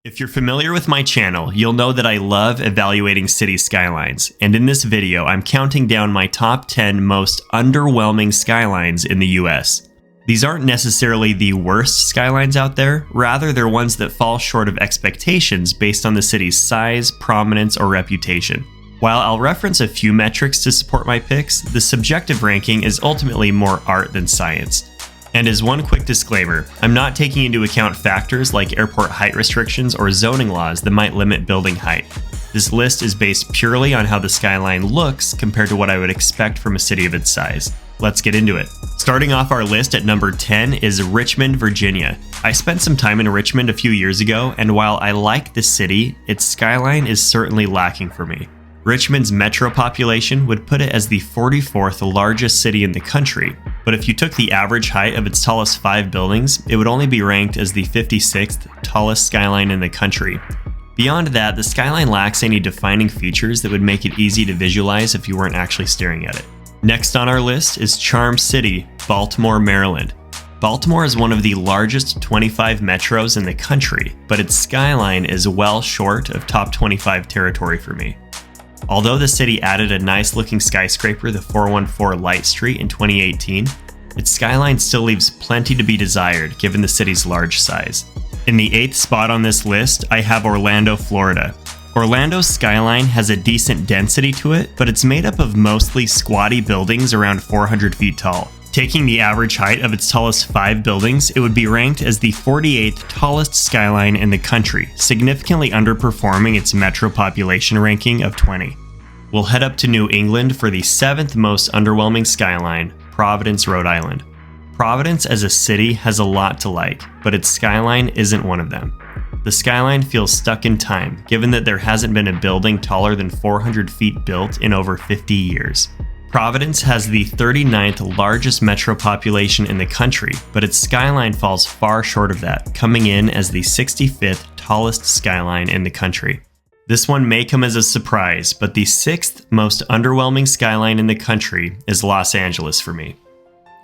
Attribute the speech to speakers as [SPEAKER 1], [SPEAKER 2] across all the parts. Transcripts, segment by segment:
[SPEAKER 1] If you're familiar with my channel, you'll know that I love evaluating city skylines, and in this video, I'm counting down my top 10 most underwhelming skylines in the US. These aren't necessarily the worst skylines out there, rather they're ones that fall short of expectations based on the city's size, prominence, or reputation. While I'll reference a few metrics to support my picks, the subjective ranking is ultimately more art than science. And as one quick disclaimer, I'm not taking into account factors like airport height restrictions or zoning laws that might limit building height. This list is based purely on how the skyline looks compared to what I would expect from a city of its size. Let's get into it. Starting off our list at number 10 is Richmond, Virginia. I spent some time in Richmond a few years ago, and while I like the city, its skyline is certainly lacking for me. Richmond's metro population would put it as the 44th largest city in the country, but if you took the average height of its tallest 5 buildings, it would only be ranked as the 56th tallest skyline in the country. Beyond that, the skyline lacks any defining features that would make it easy to visualize if you weren't actually staring at it. Next on our list is Charm City, Baltimore, Maryland. Baltimore is one of the largest 25 metros in the country, but its skyline is well short of top 25 territory for me. Although the city added a nice-looking skyscraper, the 414 Light Street, in 2018, its skyline still leaves plenty to be desired given the city's large size. In the 8th spot on this list, I have Orlando, Florida. Orlando's skyline has a decent density to it, but it's made up of mostly squatty buildings around 400 feet tall. Taking the average height of its tallest 5 buildings, it would be ranked as the 48th tallest skyline in the country, significantly underperforming its metro population ranking of 20. We'll head up to New England for the 7th most underwhelming skyline, Providence, Rhode Island. Providence as a city has a lot to like, but its skyline isn't one of them. The skyline feels stuck in time, given that there hasn't been a building taller than 400 feet built in over 50 years. Providence has the 39th largest metro population in the country, but its skyline falls far short of that, coming in as the 65th tallest skyline in the country. This one may come as a surprise, but the 6th most underwhelming skyline in the country is Los Angeles for me.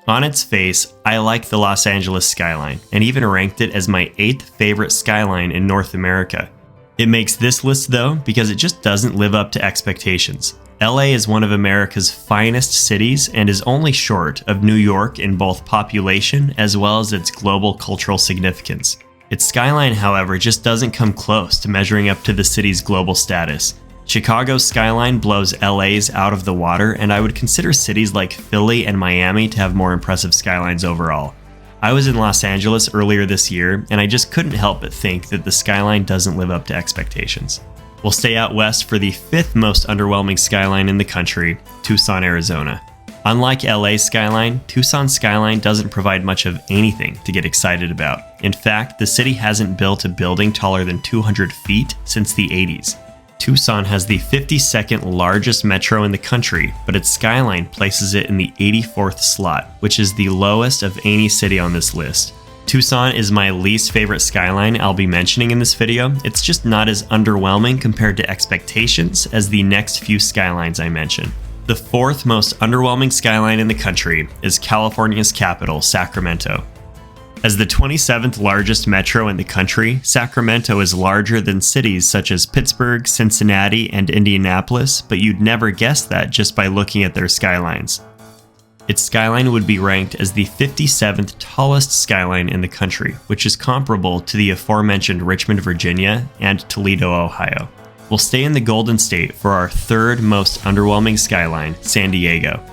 [SPEAKER 1] On its face, I like the Los Angeles skyline, and even ranked it as my 8th favorite skyline in North America. It makes this list though because it just doesn't live up to expectations. LA is one of America's finest cities and is only short of New York in both population as well as its global cultural significance. Its skyline, however, just doesn't come close to measuring up to the city's global status. Chicago's skyline blows LA's out of the water, and I would consider cities like Philly and Miami to have more impressive skylines overall. I was in Los Angeles earlier this year, and I just couldn't help but think that the skyline doesn't live up to expectations. We'll stay out west for the 5th most underwhelming skyline in the country, Tucson, Arizona. Unlike LA's skyline, Tucson's skyline doesn't provide much of anything to get excited about. In fact, the city hasn't built a building taller than 200 feet since the 80s. Tucson has the 52nd largest metro in the country, but its skyline places it in the 84th slot, which is the lowest of any city on this list. Tucson is my least favorite skyline I'll be mentioning in this video. It's just not as underwhelming compared to expectations as the next few skylines I mention. The 4th most underwhelming skyline in the country is California's capital, Sacramento. As the 27th largest metro in the country, Sacramento is larger than cities such as Pittsburgh, Cincinnati, and Indianapolis, but you'd never guess that just by looking at their skylines. Its skyline would be ranked as the 57th tallest skyline in the country, which is comparable to the aforementioned Richmond, Virginia, and Toledo, Ohio. We'll stay in the Golden State for our 3rd most underwhelming skyline, San Diego.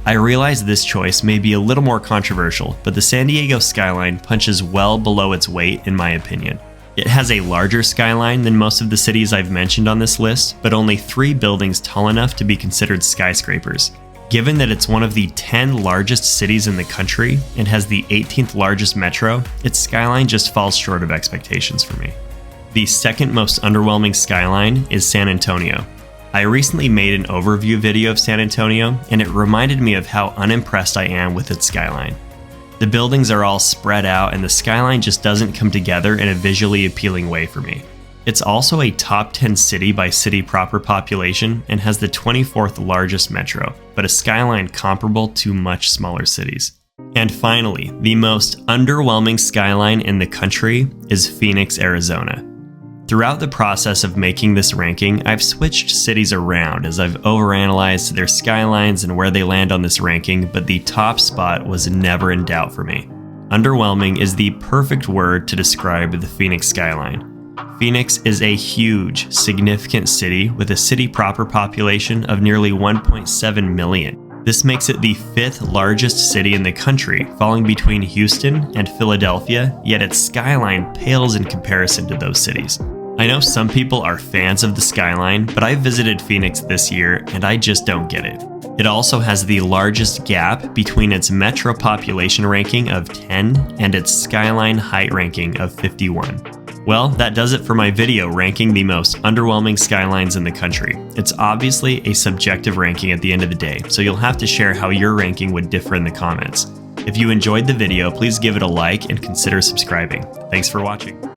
[SPEAKER 1] I realize this choice may be a little more controversial, but the San Diego skyline punches well below its weight in my opinion. It has a larger skyline than most of the cities I've mentioned on this list, but only 3 buildings tall enough to be considered skyscrapers. Given that it's one of the 10 largest cities in the country and has the 18th largest metro, its skyline just falls short of expectations for me. The 2nd most underwhelming skyline is San Antonio. I recently made an overview video of San Antonio, and it reminded me of how unimpressed I am with its skyline. The buildings are all spread out, and the skyline just doesn't come together in a visually appealing way for me. It's also a top 10 city by city proper population and has the 24th largest metro, but a skyline comparable to much smaller cities. And finally, the most underwhelming skyline in the country is Phoenix, Arizona. Throughout the process of making this ranking, I've switched cities around as I've overanalyzed their skylines and where they land on this ranking, but the top spot was never in doubt for me. Underwhelming is the perfect word to describe the Phoenix skyline. Phoenix is a huge, significant city with a city proper population of nearly 1.7 million. This makes it the 5th largest city in the country, falling between Houston and Philadelphia, yet its skyline pales in comparison to those cities. I know some people are fans of the skyline, but I visited Phoenix this year and I just don't get it. It also has the largest gap between its metro population ranking of 10 and its skyline height ranking of 51. Well, that does it for my video ranking the most underwhelming skylines in the country. It's obviously a subjective ranking at the end of the day, so you'll have to share how your ranking would differ in the comments. If you enjoyed the video, please give it a like and consider subscribing. Thanks for watching.